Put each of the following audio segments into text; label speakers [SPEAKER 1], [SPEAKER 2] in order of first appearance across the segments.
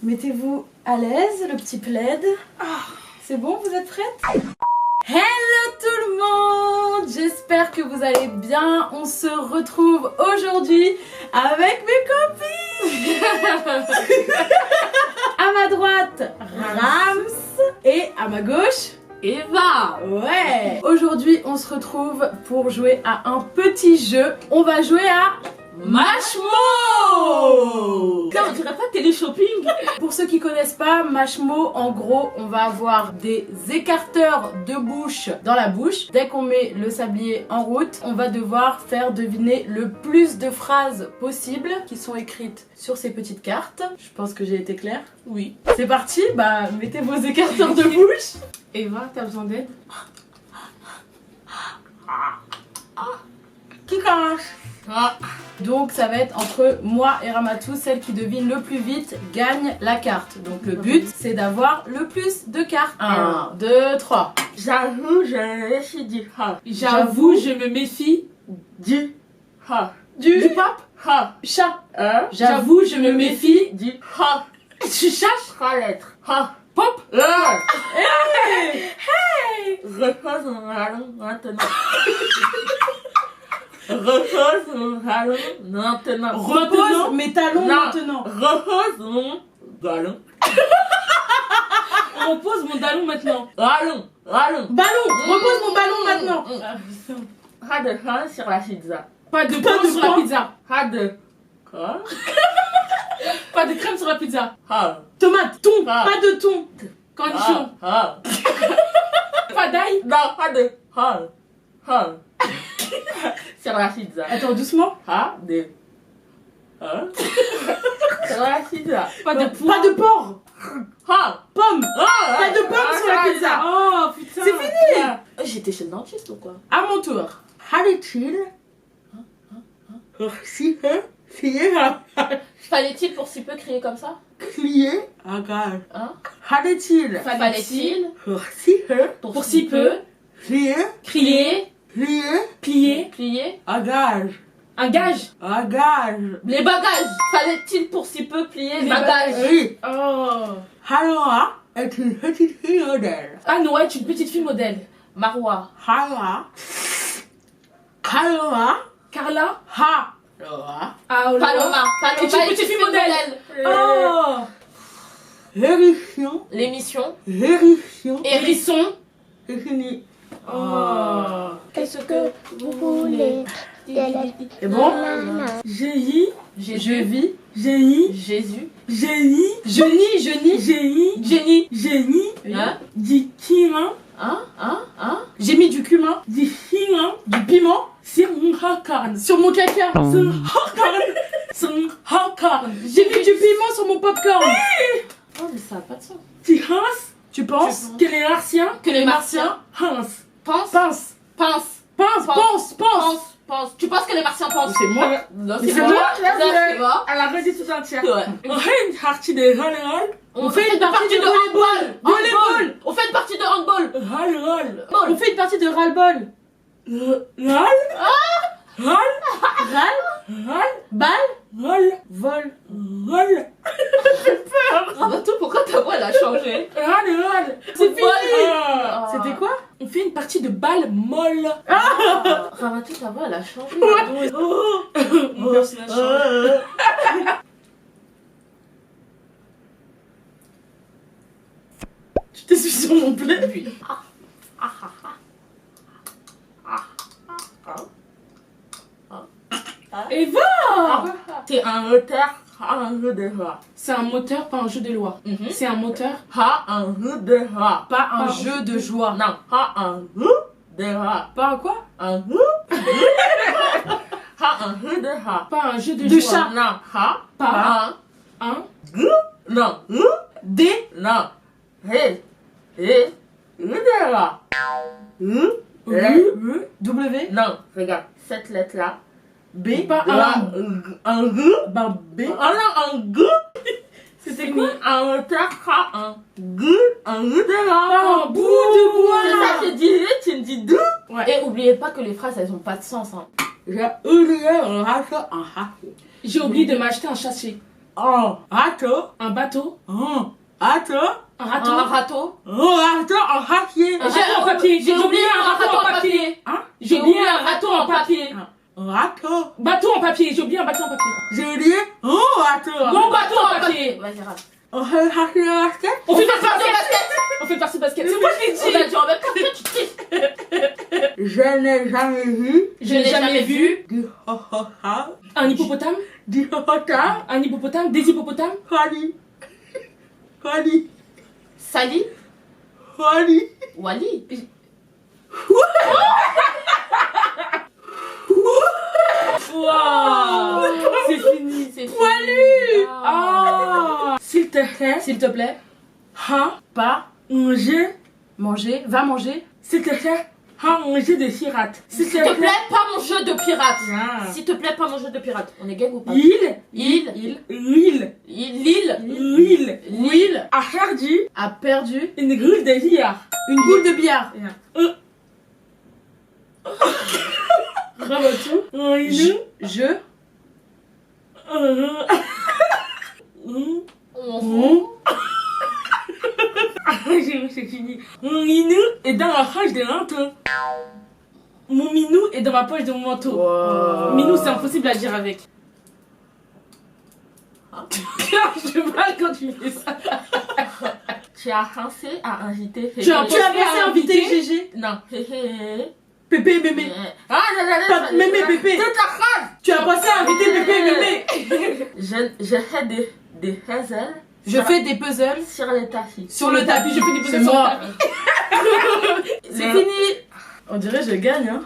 [SPEAKER 1] Mettez-vous à l'aise, le petit plaid. C'est bon, vous êtes prêtes? Hello tout le monde! J'espère que vous allez bien. On se retrouve aujourd'hui avec mes copines. À ma droite, Rams. Et à ma gauche, Eva. Ouais. Aujourd'hui, on se retrouve pour jouer à un petit jeu. On va jouer à Mashmo.
[SPEAKER 2] Putain, on dirait pas télé-shopping.
[SPEAKER 1] Pour ceux qui connaissent pas, Mashmo, en gros, on va avoir des écarteurs de bouche dans la bouche. Dès qu'on met le sablier en route, on va devoir faire deviner le plus de phrases possibles qui sont écrites sur ces petites cartes. Je pense que j'ai été claire.
[SPEAKER 2] Oui.
[SPEAKER 1] C'est parti, bah mettez vos écarteurs de bouche.
[SPEAKER 2] Eva, t'as besoin d'aide?
[SPEAKER 1] Qui commence? Donc ça va être entre moi et Ramatou, celle qui devine le plus vite gagne la carte. Donc le but c'est d'avoir le plus de cartes. 1, 2, 3.
[SPEAKER 2] J'avoue, je me méfie du ha.
[SPEAKER 1] J'avoue,
[SPEAKER 2] je me méfie du ha.
[SPEAKER 1] Du
[SPEAKER 2] pape ha.
[SPEAKER 1] chat.
[SPEAKER 2] J'avoue, je me méfie du ha.
[SPEAKER 1] Tu cherches?
[SPEAKER 2] 3 lettres. Ha.
[SPEAKER 1] Pop.
[SPEAKER 2] Hey.
[SPEAKER 1] Hey.
[SPEAKER 2] Repose mon ballon maintenant. Repose mon ballon maintenant.
[SPEAKER 1] Repose mes talons
[SPEAKER 2] Non.
[SPEAKER 1] maintenant.
[SPEAKER 2] Repose mon ballon.
[SPEAKER 1] Repose mon ballon maintenant.
[SPEAKER 2] Ballon.
[SPEAKER 1] Ballon. Repose mon ballon maintenant.
[SPEAKER 2] Pas de pain sur la pizza.
[SPEAKER 1] Pas de pain sur la pizza.
[SPEAKER 2] Pas de quoi?
[SPEAKER 1] Pas de crème sur la pizza.
[SPEAKER 2] Ha.
[SPEAKER 1] Tomate. Thon.
[SPEAKER 2] Ah.
[SPEAKER 1] Pas de thon. Cornichon.
[SPEAKER 2] Ha.
[SPEAKER 1] Pas d'ail.
[SPEAKER 2] Non, pas de ha. Sur la pizza.
[SPEAKER 1] Attends, doucement.
[SPEAKER 2] Ha. De ha. Sur la pizza.
[SPEAKER 1] Pas de porc.
[SPEAKER 2] Ha.
[SPEAKER 1] Pomme.
[SPEAKER 2] Ah,
[SPEAKER 1] Pas de pomme sur la pizza. Oh putain. C'est fini.
[SPEAKER 2] J'étais chez le dentiste ou quoi?
[SPEAKER 1] À mon tour. Fallait-il
[SPEAKER 2] Fallait-il pour si peu crier comme ça?
[SPEAKER 1] crier
[SPEAKER 2] Hein?
[SPEAKER 1] Fallait-il
[SPEAKER 2] Fallait-il
[SPEAKER 1] pour si peu
[SPEAKER 2] crier plier
[SPEAKER 1] un gage
[SPEAKER 2] un gage? Les bagages. Fallait-il pour si peu plier les bagages?
[SPEAKER 1] Oui.
[SPEAKER 2] Oh.
[SPEAKER 1] Hanoa est une petite fille modèle.
[SPEAKER 2] Anoa est une petite fille modèle. Marois.
[SPEAKER 1] Carla
[SPEAKER 2] Carla.
[SPEAKER 1] Paloma
[SPEAKER 2] est une petite fille modèle.
[SPEAKER 1] Oh. Hérisson
[SPEAKER 2] L'émission.
[SPEAKER 1] Hérisson. C'est fini.
[SPEAKER 2] Oh.
[SPEAKER 3] Qu'est-ce que vous voulez?
[SPEAKER 1] C'est bon? Je vis.
[SPEAKER 2] Jésus.
[SPEAKER 1] Jenny.
[SPEAKER 2] Hein?
[SPEAKER 1] Du cumin. J'ai mis du cumin. Du piment. Sur mon caca. J'ai mis du piment sur mon popcorn.
[SPEAKER 2] Oh, mais ça n'a pas de sens.
[SPEAKER 1] Tu penses que les martiens
[SPEAKER 2] Pense. Pense. Tu penses que les martiens pensent?
[SPEAKER 1] C'est moi.
[SPEAKER 2] Non,
[SPEAKER 1] Mais
[SPEAKER 2] c'est
[SPEAKER 1] c'est
[SPEAKER 2] moi.
[SPEAKER 1] moi.
[SPEAKER 2] C'est moi.
[SPEAKER 1] Elle a redit tout entière.
[SPEAKER 2] Ouais.
[SPEAKER 1] On fait une partie de handball.
[SPEAKER 2] On fait une partie de handball. On fait une partie de handball.
[SPEAKER 1] On fait une partie de ras-le-bol. Vol.
[SPEAKER 2] Ramatou, pourquoi ta voix elle a changé?
[SPEAKER 1] C'est fini.
[SPEAKER 2] Ah.
[SPEAKER 1] C'était quoi? On fait une partie de balle molle.
[SPEAKER 2] Ramatou, ta voix elle a changé.
[SPEAKER 1] Mon personnage change. Tu t'es su sur mon plaid?
[SPEAKER 2] Oui.
[SPEAKER 1] Eva!
[SPEAKER 2] C'est un moteur, un jeu de voix.
[SPEAKER 1] C'est un moteur, pas un jeu de loi. C'est un moteur,
[SPEAKER 2] Un jeu de voix.
[SPEAKER 1] pas un jeu de joie.
[SPEAKER 2] Non, un jeu de voix.
[SPEAKER 1] Pas un quoi?
[SPEAKER 2] Un jeu. Un jeu de voix.
[SPEAKER 1] Pas un jeu de
[SPEAKER 2] De
[SPEAKER 1] joie.
[SPEAKER 2] chat. Non,
[SPEAKER 1] Pas
[SPEAKER 2] un.
[SPEAKER 1] un
[SPEAKER 2] Non,
[SPEAKER 1] D
[SPEAKER 2] non. Hé, jeu de voix.
[SPEAKER 1] W
[SPEAKER 2] Non, regarde, cette lettre-là.
[SPEAKER 1] B. Pas
[SPEAKER 2] Un jeu.
[SPEAKER 1] Ben B.
[SPEAKER 2] Ah non, un jeu.
[SPEAKER 1] C'était quoi?
[SPEAKER 2] Un moteur, un jeu de voix.
[SPEAKER 1] Un bout de bois.
[SPEAKER 2] C'est ça que je disais, tu me dis d'où?
[SPEAKER 1] Ouais.
[SPEAKER 2] Et oubliez pas que les phrases elles ont pas de sens. Hein.
[SPEAKER 1] J'ai oublié de m'acheter un sachet.
[SPEAKER 2] Un bateau. Un râteau. Un râteau en papier. En papier. J'ai oublié un râteau en papier. Hein? J'ai oublié un râteau en papier. Râteau. Bateau en papier. J'ai oublié un bateau en papier. J'ai oublié un râteau. Mon bateau en papier.
[SPEAKER 1] Vas-y, rate.
[SPEAKER 2] On fait partie de basket. On fait partie de basket. On fait partie de basket. C'est moi qui l'ai dit.
[SPEAKER 1] On a dit en même temps que tu dis.
[SPEAKER 2] Je n'ai jamais vu.
[SPEAKER 1] Je n'ai jamais vu.
[SPEAKER 2] Du hippopotame.
[SPEAKER 4] Un hippopotame.
[SPEAKER 2] Du hippopotame.
[SPEAKER 4] Un hippopotame. Des hippopotames.
[SPEAKER 2] Wally. Wally.
[SPEAKER 1] Sally.
[SPEAKER 2] Wally.
[SPEAKER 1] Wally.
[SPEAKER 4] Wow. C'est fini.
[SPEAKER 1] C'est
[SPEAKER 2] Wally.
[SPEAKER 4] Ah. S'il te plaît. Hein?
[SPEAKER 1] Pas
[SPEAKER 4] Manger.
[SPEAKER 1] manger. Va manger.
[SPEAKER 4] S'il te plaît. Hein? Manger des pirates.
[SPEAKER 1] S'il te plaît, pas mon jeu de pirate.
[SPEAKER 2] Ah.
[SPEAKER 1] S'il te plaît, pas mon jeu de pirate. On est gang ou pas?
[SPEAKER 4] Il.
[SPEAKER 1] L'île
[SPEAKER 4] L'île a perdu
[SPEAKER 1] a perdu
[SPEAKER 4] une grille de billard.
[SPEAKER 1] une boule de billard.
[SPEAKER 4] Rabatou.
[SPEAKER 1] Je
[SPEAKER 4] C'est fini. Mon minou est dans la poche de manteau. Mon minou est dans ma poche de mon manteau.
[SPEAKER 1] Wow.
[SPEAKER 4] Minou, c'est impossible à dire avec. Je mal quand tu fais ça.
[SPEAKER 1] Tu as pensé à inviter.
[SPEAKER 4] Tu as
[SPEAKER 1] pensé à inviter Gégé?
[SPEAKER 4] Non.
[SPEAKER 1] Pépé Mémé. Pas Mémé Pépé.
[SPEAKER 2] C'est ta phrase.
[SPEAKER 1] Tu as pensé à inviter Pépé Mémé.
[SPEAKER 2] Je fais des puzzles.
[SPEAKER 1] Je fais des puzzles
[SPEAKER 2] Sur le tapis.
[SPEAKER 1] sur le tapis. Je fais des
[SPEAKER 4] C'est
[SPEAKER 1] puzzles sur le
[SPEAKER 4] moi.
[SPEAKER 1] tapis. C'est fini. On dirait que je gagne, hein.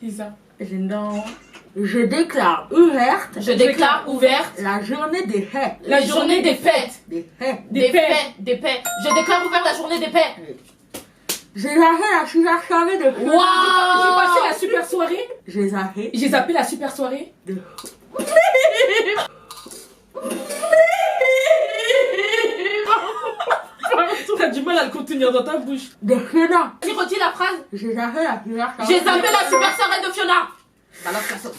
[SPEAKER 4] Lisa.
[SPEAKER 2] Je déclare ouverte
[SPEAKER 1] Je déclare ouverte
[SPEAKER 2] la journée des haies.
[SPEAKER 1] la journée des fêtes.
[SPEAKER 2] Des haies.
[SPEAKER 1] Des paix. Je déclare ouverte la journée des paix.
[SPEAKER 2] J'ai zappé la super soirée de
[SPEAKER 4] J'ai passé la super soirée.
[SPEAKER 2] J'ai zappé
[SPEAKER 4] J'ai zappé la super soirée.
[SPEAKER 2] de
[SPEAKER 4] T'as du mal à le contenir dans ta bouche.
[SPEAKER 2] Fiona.
[SPEAKER 1] Tu redis la phrase.
[SPEAKER 2] J'ai zappé la super soirée.
[SPEAKER 1] J'ai zappé la super soirée de Fiona. Alors, personne.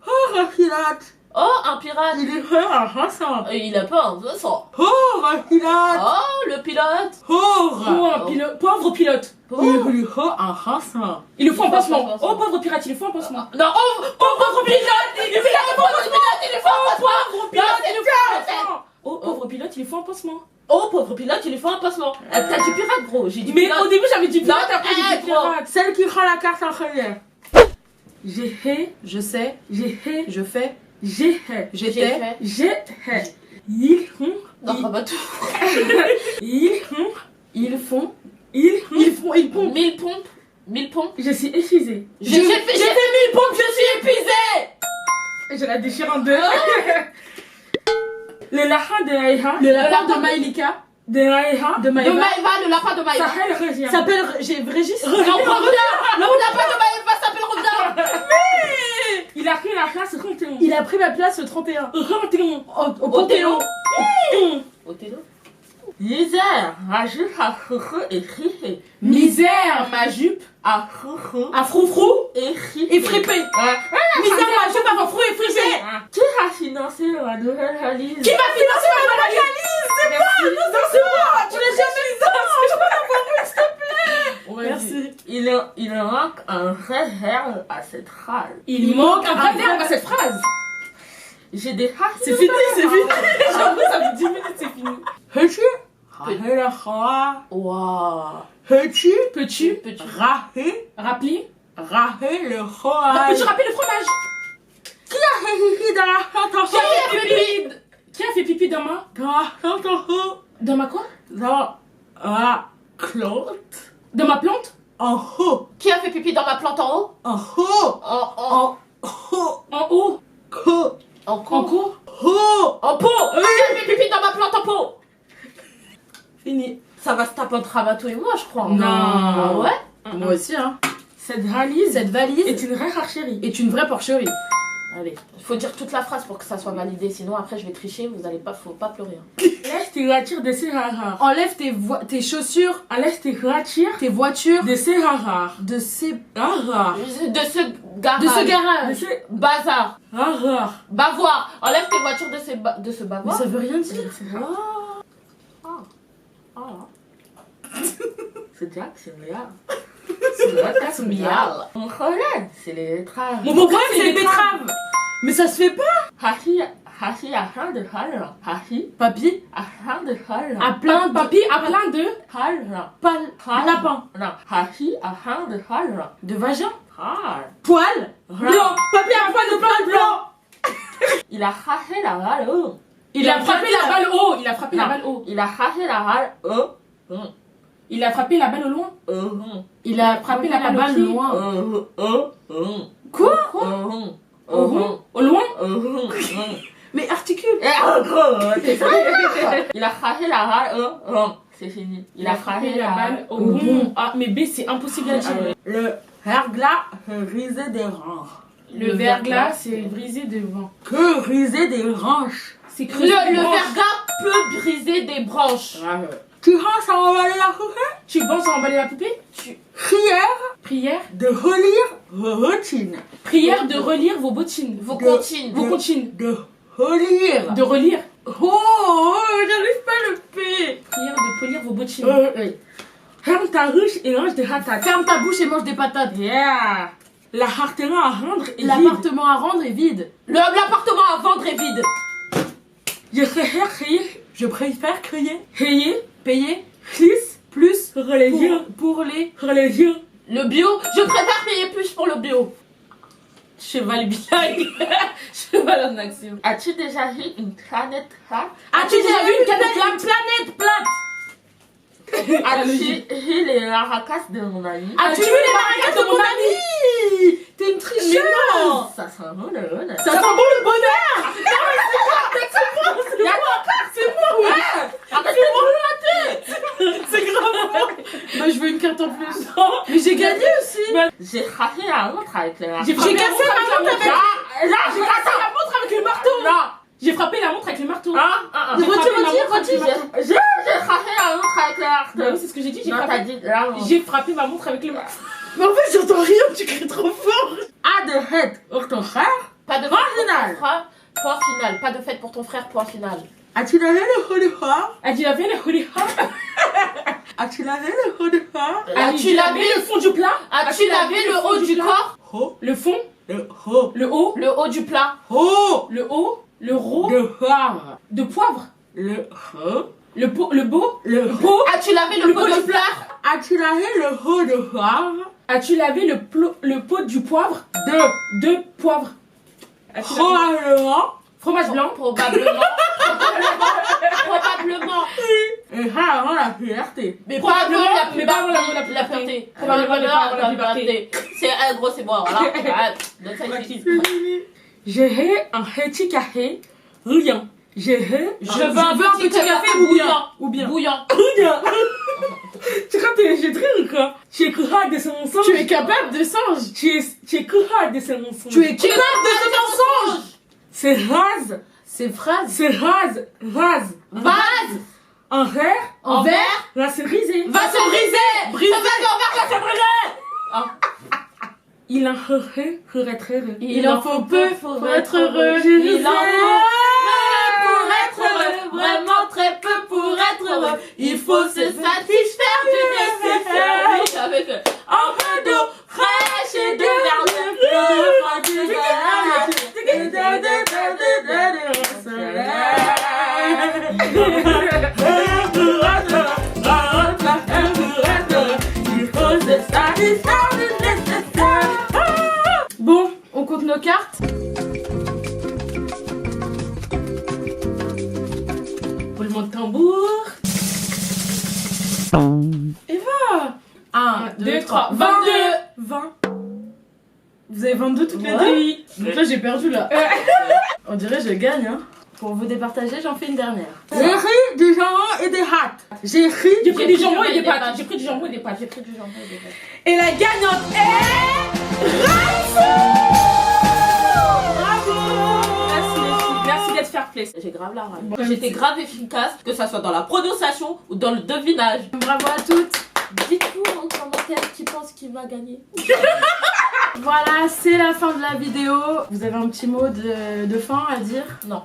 [SPEAKER 2] Oh, Raffinate.
[SPEAKER 1] Oh, un pirate.
[SPEAKER 2] Il est fait un rançon.
[SPEAKER 1] Il a pas un sang.
[SPEAKER 2] Oh, Raffinate.
[SPEAKER 1] Oh, le pilote.
[SPEAKER 2] Pauvre.
[SPEAKER 4] Pauvre pilote.
[SPEAKER 2] Il lui faut un rançon.
[SPEAKER 4] Il le faut en
[SPEAKER 1] Il faut un
[SPEAKER 4] pansement.
[SPEAKER 1] pansement.
[SPEAKER 4] Oh pauvre pirate, il le faut en pansement.
[SPEAKER 1] Non, oh, pauvre pilote. Il lui faut un pilote. Il lui faut un pauvre pilote. Il lui faut un pansement.
[SPEAKER 4] Oh pauvre pilote, il le faut en pansement.
[SPEAKER 1] Oh, pauvre pilote, il lui faut un pansement. T'as dit pirate, gros. J'ai dit
[SPEAKER 4] Mais
[SPEAKER 1] pilote.
[SPEAKER 4] au début j'avais dit pilote,
[SPEAKER 1] Non,
[SPEAKER 4] après j'ai dit
[SPEAKER 1] gros.
[SPEAKER 4] pirate.
[SPEAKER 2] Celle qui prend la carte en première.
[SPEAKER 4] J'ai fait,
[SPEAKER 1] Je sais,
[SPEAKER 4] j'ai fait,
[SPEAKER 1] je fais,
[SPEAKER 4] j'ai fait,
[SPEAKER 1] j'étais. fait.
[SPEAKER 4] j'ai fait. Ils font,
[SPEAKER 1] Non, pas tout.
[SPEAKER 4] ils font,
[SPEAKER 1] Ils font.
[SPEAKER 4] ils pompent.
[SPEAKER 1] 1000 pompes. 1000 pompes.
[SPEAKER 4] Je suis épuisée.
[SPEAKER 1] J'ai fait 1000 pompes, je suis épuisée.
[SPEAKER 4] Je la déchire en deux. Le lapin de Maïha,
[SPEAKER 1] Le lapin de Maïlika.
[SPEAKER 4] de Maïha,
[SPEAKER 1] De Maïva, le lapin de Maïva.
[SPEAKER 4] Sahel revient.
[SPEAKER 1] S'appelle. J'ai Régis. Non, pas Roda. Le lapin de Maïva s'appelle Roda.
[SPEAKER 4] Il a pris la place au 31.
[SPEAKER 1] Il a pris ma place au 31.
[SPEAKER 4] Au 31.
[SPEAKER 1] Au Panthéon.
[SPEAKER 2] Othello. Misère, rajoute à Foufou et Fripé.
[SPEAKER 1] Misère, ma jupe.
[SPEAKER 2] À Foufou
[SPEAKER 1] À froufrou
[SPEAKER 2] et Fripé.
[SPEAKER 1] et fripé. Misère, ma jupe à froufrou et fripé.
[SPEAKER 2] Qui a financé ma nouvelle valise?
[SPEAKER 1] Qui m'a financé ma nouvelle valise? C'est moi. Non, c'est moi. Tu l'as jamais dit. Je peux l'avoir vu, s'il te plaît. Merci.
[SPEAKER 2] Il manque un vrai verbe à cette phrase.
[SPEAKER 4] Il manque un vrai verbe à cette phrase.
[SPEAKER 2] J'ai des phrases.
[SPEAKER 1] C'est fini, c'est fini.
[SPEAKER 4] J'avoue, ça fait 10 minutes, c'est fini.
[SPEAKER 2] Peux-tu? Rahé la Khoa.
[SPEAKER 1] Waouh.
[SPEAKER 2] Peux-tu?
[SPEAKER 4] Peux-tu
[SPEAKER 2] Rahé.
[SPEAKER 4] rappeler
[SPEAKER 2] Rahé le Khoa.
[SPEAKER 4] Peux-tu rappeler le fromage?
[SPEAKER 2] Qui a fait pipi dans la chanson?
[SPEAKER 4] Qui a fait pipi dans ma...
[SPEAKER 2] Dans la chanson.
[SPEAKER 4] Dans ma quoi?
[SPEAKER 2] Dans la clotte.
[SPEAKER 4] Dans ma plante?
[SPEAKER 2] En haut.
[SPEAKER 1] Qui a fait pipi dans ma plante en haut?
[SPEAKER 2] En haut.
[SPEAKER 1] En
[SPEAKER 2] haut.
[SPEAKER 4] En haut?
[SPEAKER 2] Co.
[SPEAKER 4] En cours?
[SPEAKER 2] Haut.
[SPEAKER 1] En pot. Qui a fait pipi dans ma plante en pot?
[SPEAKER 4] Fini.
[SPEAKER 1] Ça va se taper entre Amato et moi, je crois.
[SPEAKER 4] Non.
[SPEAKER 1] Ah ouais? Moi aussi, hein.
[SPEAKER 4] Cette valise
[SPEAKER 1] Cette valise
[SPEAKER 4] est une vraie archerie.
[SPEAKER 1] est une vraie porcherie. Allez, il faut dire toute la phrase pour que ça soit validé, sinon après je vais tricher, faut pas pleurer. Hein.
[SPEAKER 4] Laisse Enlève tes voitures de Serrara.
[SPEAKER 1] Enlève tes chaussures,
[SPEAKER 4] Enlève tes voitures
[SPEAKER 1] tes voitures
[SPEAKER 4] de Serrara.
[SPEAKER 1] de ces...
[SPEAKER 4] Rara.
[SPEAKER 2] De ce garage.
[SPEAKER 1] De ce
[SPEAKER 4] De
[SPEAKER 1] garage.
[SPEAKER 4] ce
[SPEAKER 2] Bazar.
[SPEAKER 4] rara.
[SPEAKER 2] Bavoir. Enlève tes voitures de ce
[SPEAKER 1] Mais
[SPEAKER 2] bavoir.
[SPEAKER 1] ça veut rien dire.
[SPEAKER 4] C'est Jack, c'est Mia.
[SPEAKER 2] C'est mial. Mon problème, c'est les betteraves.
[SPEAKER 1] Mon problème, c'est les betteraves. Mais ça se fait pas.
[SPEAKER 4] Hachi a plein de halles. Hachi
[SPEAKER 1] Papy
[SPEAKER 4] a plein de halles.
[SPEAKER 1] a plein de...
[SPEAKER 4] Papy a plein de halles.
[SPEAKER 1] Lapin.
[SPEAKER 4] Non, Hachi a plein de halles.
[SPEAKER 1] De vagin.
[SPEAKER 4] Halles.
[SPEAKER 1] Poil. Blanc. Papy a plein de poils blancs.
[SPEAKER 4] Il a craché la balle haut.
[SPEAKER 1] Il a frappé la balle haut. Il a frappé la
[SPEAKER 4] Non.
[SPEAKER 1] balle haut.
[SPEAKER 4] Il a craché la balle haut.
[SPEAKER 1] Il a frappé la balle au loin. Il a frappé la balle loin. Quoi? Au loin? Mais articule.
[SPEAKER 4] Il a craché la balle haut. C'est fini. Il a craché la balle
[SPEAKER 1] au
[SPEAKER 4] haut.
[SPEAKER 1] bon. Ah, mais B, c'est impossible à dire.
[SPEAKER 5] Le verglas brisé des hanches.
[SPEAKER 1] Le verglas, c'est brisé devant.
[SPEAKER 5] Que briser des hanches.
[SPEAKER 1] C'est
[SPEAKER 2] Le
[SPEAKER 1] creusé.
[SPEAKER 2] verglas peut briser des branches.
[SPEAKER 5] Tu penses à emballer la poupée?
[SPEAKER 1] Tu penses à emballer la poupée?
[SPEAKER 5] Prière
[SPEAKER 1] Prière.
[SPEAKER 5] de relire vos routines.
[SPEAKER 1] Prière de relire vos bottines.
[SPEAKER 2] Vos comptines.
[SPEAKER 1] Vos comptines.
[SPEAKER 5] De relire.
[SPEAKER 1] De relire.
[SPEAKER 5] Oh, j'arrive pas le P.
[SPEAKER 1] Prière de polir vos bottines.
[SPEAKER 4] Ferme ta ruche et range des patates.
[SPEAKER 1] Ferme ta bouche et mange des patates.
[SPEAKER 4] Yeah. L'appartement à rendre est vide.
[SPEAKER 1] L'appartement à rendre est vide.
[SPEAKER 2] L'appartement à vendre est vide.
[SPEAKER 4] Je préfère crier,
[SPEAKER 5] crier.
[SPEAKER 4] payer,
[SPEAKER 1] Payer
[SPEAKER 4] plus,
[SPEAKER 1] plus
[SPEAKER 4] religion,
[SPEAKER 1] pour les
[SPEAKER 4] religion.
[SPEAKER 2] Le bio. Je préfère payer plus pour le bio.
[SPEAKER 1] cheval bilingue. Cheval en action.
[SPEAKER 4] As-tu déjà vu une planète plate?
[SPEAKER 1] As-tu déjà vu une planète plate?
[SPEAKER 4] As-tu vu les maracas de mon ami?
[SPEAKER 1] As-tu vu les maracas de mon ami? T'es une tricheuse.
[SPEAKER 4] Ça sent bon le bonheur.
[SPEAKER 1] Ça sent bon le bonheur. C'est grave. Bah je veux une carte en plus. Mais j'ai gagné aussi.
[SPEAKER 4] J'ai frappé la montre avec le marteau.
[SPEAKER 1] J'ai cassé ma montre avec...
[SPEAKER 4] Là,
[SPEAKER 1] J'ai cassé la montre avec le marteau.
[SPEAKER 4] Non.
[SPEAKER 1] J'ai frappé la montre avec le marteau.
[SPEAKER 4] J'ai
[SPEAKER 1] Redis.
[SPEAKER 4] frappé la montre avec le marteau.
[SPEAKER 1] Bah oui, c'est ce que j'ai dit.
[SPEAKER 4] Non, t'as dit la montre.
[SPEAKER 1] J'ai frappé ma montre avec le marteau.
[SPEAKER 5] Mais en fait, j'entends rien, tu cries trop fort.
[SPEAKER 4] A de head pour ton frère.
[SPEAKER 2] Pas de
[SPEAKER 4] Point
[SPEAKER 2] fête pour
[SPEAKER 4] final.
[SPEAKER 2] ton frère. Point final. Pas de fête pour ton frère. Point final.
[SPEAKER 5] As-tu lavé le haut du corps?
[SPEAKER 1] As-tu lavé le hoodie?
[SPEAKER 5] As-tu lavé le haut du corps?
[SPEAKER 2] As-tu lavé
[SPEAKER 1] le fond du plat?
[SPEAKER 2] As-tu lavé le haut du corps?
[SPEAKER 5] Haut.
[SPEAKER 1] Le fond?
[SPEAKER 5] Le haut.
[SPEAKER 1] Le haut?
[SPEAKER 2] Le haut du plat.
[SPEAKER 5] Haut.
[SPEAKER 1] Le haut? Le ro?
[SPEAKER 5] Le poivre.
[SPEAKER 1] De poivre?
[SPEAKER 5] Le haut.
[SPEAKER 1] Le beau?
[SPEAKER 5] Le
[SPEAKER 1] Le pot?
[SPEAKER 2] As-tu lavé le pot de fleurs?
[SPEAKER 5] As-tu lavé le haut de poivre?
[SPEAKER 1] As-tu lavé le pot du poivre? De poivre. As-tu lavé-
[SPEAKER 5] Probablement.
[SPEAKER 1] Fromage blanc?
[SPEAKER 2] Probablement. Probablement.
[SPEAKER 5] Et ça avant la fierté.
[SPEAKER 2] Mais
[SPEAKER 1] Probablement,
[SPEAKER 2] pas avant
[SPEAKER 1] mais pas avant
[SPEAKER 2] la
[SPEAKER 1] la
[SPEAKER 2] puberté.
[SPEAKER 1] Probablement pas avant la puberté.
[SPEAKER 2] C'est gros, c'est bon. Voilà. Donne ça ici.
[SPEAKER 4] J'ai un petit café bouillant.
[SPEAKER 2] Je veux un petit café
[SPEAKER 1] bouillant.
[SPEAKER 2] Bouillant.
[SPEAKER 4] Tu crois que j'ai très ou quoi? Tu es courage de ce mensonge.
[SPEAKER 1] Tu es capable de singe.
[SPEAKER 4] Tu es courage de ce mensonge.
[SPEAKER 1] Tu es capable de ce mensonge.
[SPEAKER 4] C'est rase.
[SPEAKER 1] Ces phrases.
[SPEAKER 4] C'est rase. Vase.
[SPEAKER 2] Vase.
[SPEAKER 4] En verre.
[SPEAKER 1] En verre.
[SPEAKER 4] Va se briser.
[SPEAKER 2] Va se briser.
[SPEAKER 1] Briser.
[SPEAKER 2] Ça va se briser.
[SPEAKER 4] Il en faut peu pour être heureux.
[SPEAKER 1] Il en faut peu pour être heureux.
[SPEAKER 2] Il en faut pour être heureux. Vraiment très peu pour être heureux. Il faut se satisfaire du nécessaire. Oui, avec un peu d'eau fraîche et de verre de
[SPEAKER 1] Bon, on compte nos cartes. Roulement de tambour. Eva. 1, 2, 3, 22. 20. Vous avez 22 toutes les deux?
[SPEAKER 2] Oui.
[SPEAKER 1] Donc là j'ai perdu là. On dirait je gagne hein. Pour vous départager, j'en fais une dernière.
[SPEAKER 5] J'ai ri du jambon et des hâtes. J'ai ri.
[SPEAKER 1] J'ai pris du jambon et des
[SPEAKER 2] pâtes.
[SPEAKER 1] pâtes. J'ai pris du jambon et des pâtes.
[SPEAKER 2] J'ai pris du jambon et des pâtes.
[SPEAKER 1] Et la gagnante est... Bravo. Merci
[SPEAKER 4] êtes fair play.
[SPEAKER 2] J'ai grave la rage. J'étais grave efficace, que ça soit dans la prononciation ou dans le devinage.
[SPEAKER 1] Bravo à toutes.
[SPEAKER 2] Dites-vous en commentaire qui pense qu'il va gagner.
[SPEAKER 1] Voilà, c'est la fin de la vidéo. Vous avez un petit mot de fin à dire?
[SPEAKER 2] Non.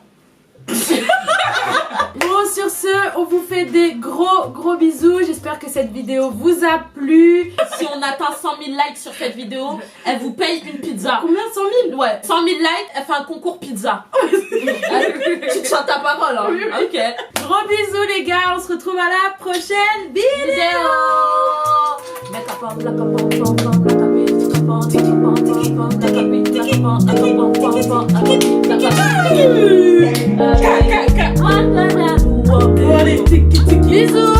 [SPEAKER 1] Bon, sur ce, on vous fait des gros bisous. J'espère que cette vidéo vous a plu.
[SPEAKER 2] Si on atteint 100 000 likes sur cette vidéo, elle vous paye une pizza.
[SPEAKER 1] Combien? 100 000?
[SPEAKER 2] Ouais, 100 000 likes, elle fait un concours pizza. Tu te chantes ta parole, hein. Ok.
[SPEAKER 1] Gros bisous les gars, on se retrouve à la prochaine vidéo. Bisous.